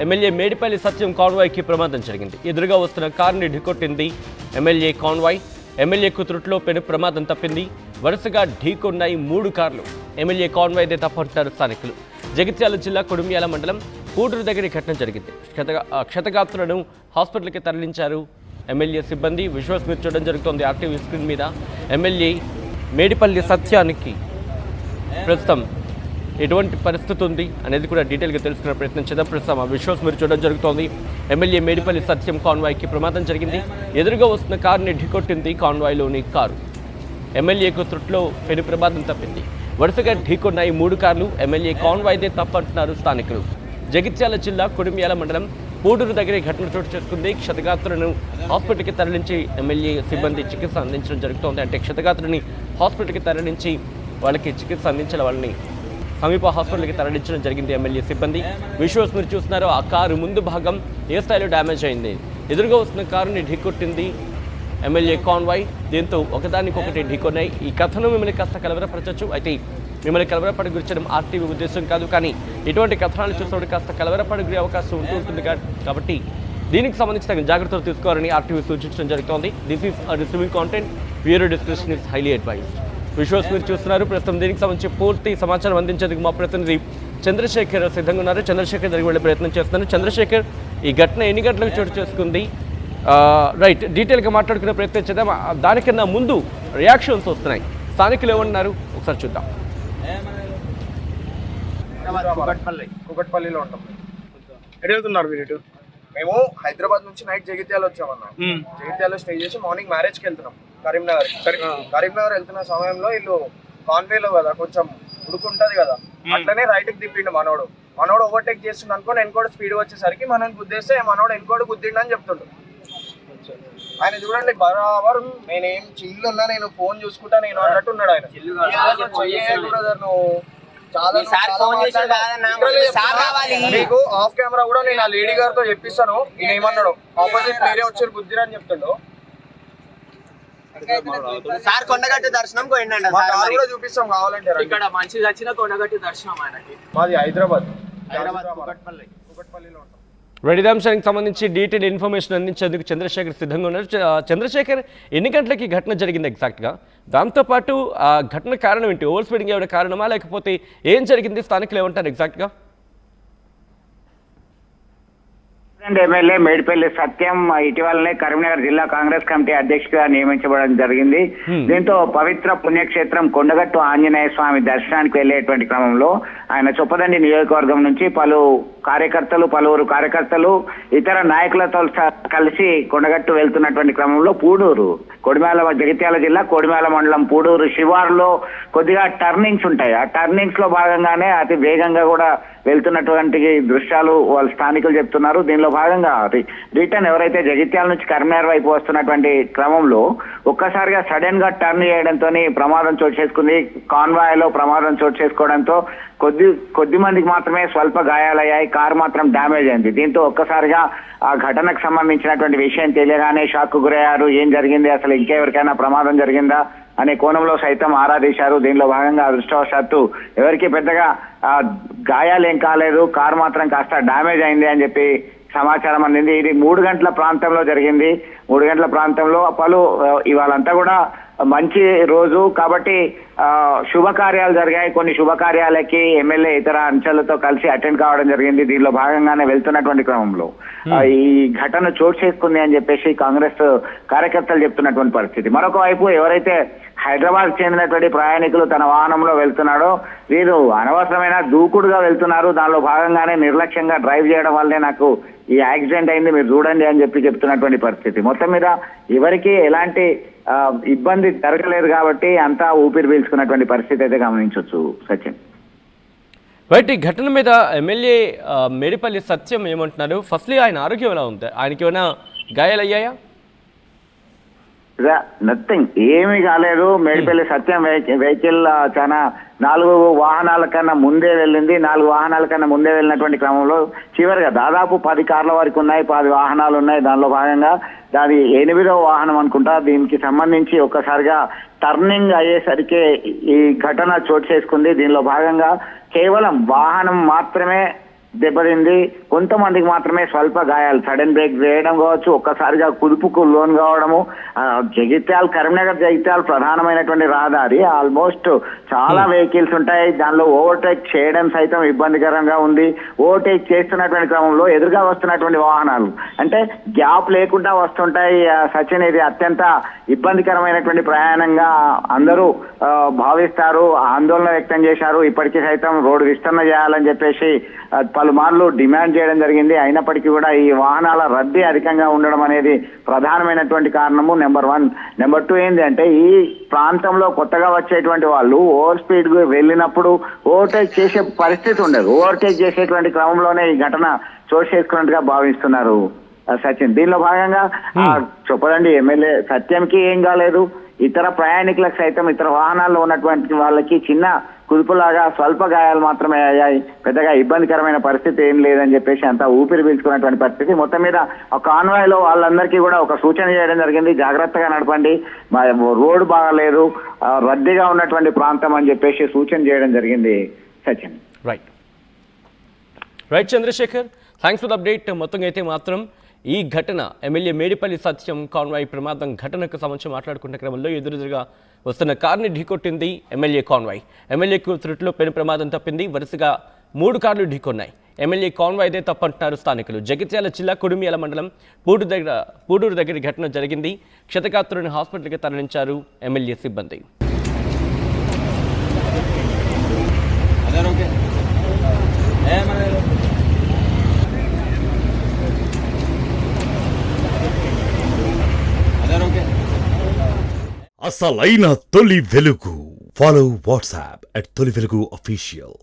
MLA Medipalli సత్యం కాన్వాయ్కి ప్రమాదం జరిగింది. ఎదురుగా వస్తున్న కారుని ఢీకొట్టింది ఎమ్మెల్యే కాన్వాయ్. ఎమ్మెల్యేకు త్రుట్లో పెను ప్రమాదం తప్పింది. వరుసగా ఢీకొన్నాయి 3 కార్లు. ఎమ్మెల్యే కాన్వాయ్దే తప్పంటున్నారు స్థానికులు. జగిత్యాల జిల్లా కొడిమ్యాల మండలం పూడూరు దగ్గర ఘటన జరిగింది. క్షతగాత్రులను హాస్పిటల్కి తరలించారు ఎమ్మెల్యే సిబ్బంది. విజువల్స్ మీరు చూడడం జరుగుతోంది ఆర్టీవీ స్క్రీన్ మీద. ఎమ్మెల్యే మేడిపల్లి సత్యానికి ప్రస్తుతం ఎటువంటి పరిస్థితి ఉంది అనేది కూడా డీటెయిల్గా తెలుసుకునే ప్రయత్నం చేద్దాం. ప్రస్తుతం ఆ విజువల్స్ మీరు చూడడం జరుగుతోంది. ఎమ్మెల్యే మేడిపల్లి సత్యం కాన్వాయ్కి ప్రమాదం జరిగింది. ఎదురుగా వస్తున్న కారుని ఢీకొట్టింది కాన్వాయ్లోని కారు. ఎమ్మెల్యేకు త్రుట్లో పెను ప్రమాదం తప్పింది. వరుసగా ఢీకొన్నాయి 3 కార్లు. ఎమ్మెల్యే కాన్వాయ్దే తప్పంటున్నారు స్థానికులు. జగిత్యాల జిల్లా కొడిమ్యాల మండలం పూడూరు దగ్గర ఘటన చోటు చేసుకుంది. క్షతగాత్రులను హాస్పిటల్కి తరలించి ఎమ్మెల్యే సిబ్బంది చికిత్స అందించడం జరుగుతోంది. అంటే క్షతగాత్రుని హాస్పిటల్కి తరలించి వాళ్ళకి చికిత్స అందించాలి. వాళ్ళని సమీప హాస్పిటల్కి తరలించడం జరిగింది ఎమ్మెల్యే సిబ్బంది. విజువల్స్ మీరు చూస్తున్నారు. ఆ కారు ముందు భాగం ఏ స్థాయిలో డ్యామేజ్ అయింది. ఎదురుగా వస్తున్న కారుని ఢీకొట్టింది ఎమ్మెల్యే కాన్వాయ్. దీంతో ఒకదానికొకటి ఢీకొన్నాయి. ఈ కథను మిమ్మల్ని కాస్త కలవరపరచవచ్చు. అయితే మిమ్మల్ని కలవరపడి గురించడం ఆర్టీవీ ఉద్దేశం కాదు. కానీ ఇటువంటి కథనాలు చూసినప్పుడు కాస్త కలవరపడి గురే అవకాశం ఉంటుంది కాబట్టి దీనికి సంబంధించి తగిన జాగ్రత్తలు తీసుకోవాలని ఆర్టీవీ సూచించడం జరుగుతోంది. This is receiving content. Viewer description is highly advised. Visuals మీరు చూస్తున్నారు. ప్రస్తుతం దీనికి సంబంధించి పూర్తి సమాచారం అందించేందుకు మా ప్రతినిధి చంద్రశేఖర్ సిద్ధంగా ఉన్నారు. చంద్రశేఖర్ దగ్గరికి వెళ్ళే ప్రయత్నం చేస్తున్నాను. చంద్రశేఖర్, ఈ ఘటన ఎన్ని గంటలకు చోటు చేసుకుంది? రైట్, డీటెయిల్గా మాట్లాడుకునే ప్రయత్నం చేద్దాం. దానికన్నా ముందు రియాక్షన్స్ వస్తున్నాయి. స్థానికులు ఏమన్నారు ఒకసారి చూద్దాం. కుకట్పల్లిలో ఉంటాం. ఎటు వెళ్తున్నారు మీరు? ఇటు మేము హైదరాబాద్ నుంచి నైట్ జగిత్యాల వచ్చామన్నా. జగిత్యాల స్టే చేసి మార్నింగ్ మ్యారేజ్కి వెళ్తున్నాం కరీంనగర్ వెళ్తున్న సమయంలో వీళ్ళు కాన్వేలో కదా కొంచెం ఉడుకుంటది కదా, అట్లనే రైట్ కి తిప్పిండు మనోడు ఓవర్టేక్ చేస్తుండ అనుకోని ఎన్కోడు స్పీడ్ వచ్చేసరికి మనం గుద్దేస్తే మనోడు ఎన్కోడు గుద్దిండు అని చెప్తుండు. ఆయన చూడండి బరాబర్ నేనేం చిల్లు ఉన్నా, నేను ఫోన్ చూసుకుంటా నేను అన్నట్టు ఉన్నాడు ఆయన. నీకు ఆఫ్ కెమెరా కూడా నేను ఆ లేడీ గారితో చెప్పిస్తాను. ఈయన ఏమన్నాడు, ఆపోజిట్ వేరే వచ్చారు బుద్ధిరా అని చెప్తుండు. సార్ కొండగట్టు దర్శనం పోయిండంట. కూడా చూపిస్తాం కావాలంటే. ఇక్కడ మంచి వచ్చిన కొండగట్టు దర్శనం ఆయనకి. మాది హైదరాబాద్ కుకట్పల్లిలో ఉంటాం. రెడీ అంశానికి సంబంధించి డీటెయిల్ ఇన్ఫర్మేషన్ అందించేందుకు చంద్రశేఖర్ సిద్ధంగా ఉన్నారు. చంద్రశేఖర్, ఎన్ని గంటలకి ఘటన జరిగింది ఎగ్జాక్ట్గా? దాంతోపాటు ఆ ఘటన కారణం ఏంటి? ఓవర్ స్పీడింగ్ ఏమైనా కారణమా, లేకపోతే ఏం జరిగింది? స్థానికులు ఏమంటారు ఎగ్జాక్ట్గా? ఎమ్మెల్యే మేడిపల్లి సత్యం ఇటీవలనే కరీంనగర్ జిల్లా కాంగ్రెస్ కమిటీ అధ్యక్షుడిగా నియమించబడడం జరిగింది. దీంతో పవిత్ర పుణ్యక్షేత్రం కొండగట్టు ఆంజనేయ స్వామి దర్శనానికి వెళ్లేటువంటి క్రమంలో ఆయన చొప్పదండి నియోజకవర్గం నుంచి పలువురు కార్యకర్తలు ఇతర నాయకులతో కలిసి కొండగట్టు వెళ్తున్నటువంటి క్రమంలో జగిత్యాల జిల్లా కొడిమ్యాల మండలం పూడూరు శివారులో కొద్దిగా టర్నింగ్స్ ఉంటాయి. ఆ టర్నింగ్స్ లో భాగంగానే అతి వేగంగా కూడా వెళ్తున్నటువంటి దృశ్యాలు వాళ్ళు స్థానికులు చెప్తున్నారు. దీనిలో భాగంగా రిటర్న్ ఎవరైతే జగిత్యాల నుంచి కరీంనగర్ వైపు వస్తున్నటువంటి క్రమంలో ఒక్కసారిగా సడన్ గా టర్న్ చేయడంతో ప్రమాదం చోటు చేసుకుంది. కాన్వాయ్ లో ప్రమాదం చోటు చేసుకోవడంతో కొద్ది మందికి మాత్రమే స్వల్ప గాయాలయ్యాయి. కారు మాత్రం డ్యామేజ్ అయింది. దీంతో ఒక్కసారిగా ఆ ఘటనకు సంబంధించినటువంటి విషయం తెలియగానే షాక్ కు గురయ్యారు. ఏం జరిగింది, అసలు ఇంకెవరికైనా ప్రమాదం జరిగిందా అనే కోణంలో సైతం ఆరాధీశారు. దీనిలో భాగంగా అదృష్టవశాత్తు ఎవరికి పెద్దగా గాయాలు ఏం కాలేదు, కారు మాత్రం కాస్త డ్యామేజ్ అయింది అని చెప్పి సమాచారం అందింది. ఇది 3 గంటల ప్రాంతంలో జరిగింది. 3 గంటల ప్రాంతంలో ఇవాళంతా కూడా మంచి రోజు కాబట్టి శుభకార్యాలు జరిగాయి. కొన్ని శుభకార్యాలకి ఎమ్మెల్యే ఇతర అంశాలతో కలిసి అటెండ్ కావడం జరిగింది. దీనిలో భాగంగానే వెళ్తున్నటువంటి క్రమంలో ఈ ఘటన చోటు చేసుకుంది అని చెప్పేసి కాంగ్రెస్ కార్యకర్తలు చెప్తున్నటువంటి పరిస్థితి. మరొక వైపు ఎవరైతే హైదరాబాద్ చెందినటువంటి ప్రయాణికులు తన వాహనంలో వెళ్తున్నాడో వీరు అనవసరమైన దూకుడుగా వెళ్తున్నారు. దానిలో భాగంగానే నిర్లక్ష్యంగా డ్రైవ్ చేయడం వల్లే నాకు ఈ యాక్సిడెంట్ అయింది, మీరు చూడండి అని చెప్తున్నటువంటి పరిస్థితి. మొత్తం మీద ఎవరికి ఎలాంటి ఇబ్బంది జరగలేదు కాబట్టి అంతా ఊపిరి పీల్చుకున్నటువంటి పరిస్థితి అయితే గమనించవచ్చు. సచిన్, రైట్, ఈ ఘటన మీద ఎమ్మెల్యే మేడిపల్లి సత్యం ఏమంటున్నారు? ఫస్ట్లీ ఆయన ఆరోగ్యం ఎలా ఉంది? ఆయనకి ఏమైనా గాయాలయ్యాయా? నథింగ్, ఏమీ కాలేదు. మేడిపల్లి సత్యం వెహికల్ చాలా 4 వాహనాల కన్నా ముందే వెళ్ళింది. 4 వాహనాల కన్నా ముందే వెళ్ళినటువంటి క్రమంలో చివరిగా దాదాపు 10 కార్ల వరకు ఉన్నాయి, 10 వాహనాలు ఉన్నాయి. దానిలో భాగంగా దాని 8వ వాహనం అనుకుంటా. దీనికి సంబంధించి ఒక్కసారిగా టర్నింగ్ అయ్యేసరికి ఈ ఘటన చోటు చేసుకుంది. దీనిలో భాగంగా కేవలం వాహనం మాత్రమే దెబ్బతింది. కొంతమందికి మాత్రమే స్వల్ప గాయాలు, సడన్ బ్రేక్ వేయడం కావచ్చు, ఒక్కసారిగా కుదుపుకు లోన్ కావడము. కరీంనగర్ జగిత్యాల ప్రధానమైనటువంటి రహదారి, ఆల్మోస్ట్ చాలా వెహికల్స్ ఉంటాయి. దానిలో ఓవర్టేక్ చేయడం సైతం ఇబ్బందికరంగా ఉంది. ఓవర్టేక్ చేస్తున్నటువంటి క్రమంలో ఎదురుగా వస్తున్నటువంటి వాహనాలు అంటే గ్యాప్ లేకుండా వస్తుంటాయి. సచిన్, ఇది అత్యంత ఇబ్బందికరమైనటువంటి ప్రయాణంగా అందరూ భావిస్తారు, ఆందోళన వ్యక్తం చేశారు. ఇప్పటికీ సైతం రోడ్డు విస్తరణ చేయాలని చెప్పేసి పలుమార్లు డిమాండ్ చేయడం జరిగింది. అయినప్పటికీ కూడా ఈ వాహనాల రద్దీ అధికంగా ఉండడం అనేది ప్రధానమైనటువంటి కారణము. నెంబర్ 1. నెంబర్ 2 ఏంటి అంటే, ఈ ప్రాంతంలో కొత్తగా వచ్చేటువంటి వాళ్ళు ఓవర్ స్పీడ్ వెళ్ళినప్పుడు ఓవర్టేక్ చేసే పరిస్థితి ఉండదు. ఓవర్టేక్ చేసేటువంటి క్రమంలోనే ఈ ఘటన చోటు చేసుకున్నట్టుగా భావిస్తున్నారు సచిన్. దీనిలో భాగంగా చెప్పదండి, ఎమ్మెల్యే సత్యంకి ఏం కాలేదు, ఇతర ప్రయాణికులకు సైతం, ఇతర వాహనాల్లో ఉన్నటువంటి వాళ్ళకి చిన్న కుదుపులాగా స్వల్ప గాయాలు మాత్రమే అయ్యాయి. పెద్దగా ఇబ్బందికరమైన పరిస్థితి ఏం లేదని చెప్పేసి అంతా ఊపిరి పీల్చుకున్నటువంటి పరిస్థితి. మొత్తం మీద ఒక కాన్వాయ్ లో వాళ్ళందరికీ కూడా ఒక సూచన చేయడం జరిగింది, జాగ్రత్తగా నడపండి, రోడ్డు బాగాలేదు, రద్దీగా ఉన్నటువంటి ప్రాంతం అని చెప్పేసి సూచన చేయడం జరిగింది Sachin. Right Chandrasekhar, thanks for the update. మొత్తంగా అయితే మాత్రం ఈ ఘటన ఎమ్మెల్యే మేడిపల్లి సత్యం కాన్వాయ్ ప్రమాదం ఘటనకు సంబంధించి మాట్లాడుకున్న క్రమంలో ఎదురెదురుగా వస్తున్న కార్ని ఢీకొట్టింది ఎమ్మెల్యే కాన్వాయ్. ఎమ్మెల్యేకు త్రుట్లో పెను ప్రమాదం తప్పింది. వరుసగా 3 కార్లు ఢీకొన్నాయి. ఎమ్మెల్యే కాన్వాయ్దే తప్పంటున్నారు స్థానికులు. జగిత్యాల జిల్లా కుడుమియాల మండలం పూడూరు దగ్గర ఘటన జరిగింది. క్షతగాత్రులను హాస్పిటల్కి తరలించారు ఎమ్మెల్యే సిబ్బంది. అసలైన తొలి వెలుగు. ఫాలో వాట్సాప్ @తొలి వెలుగు official.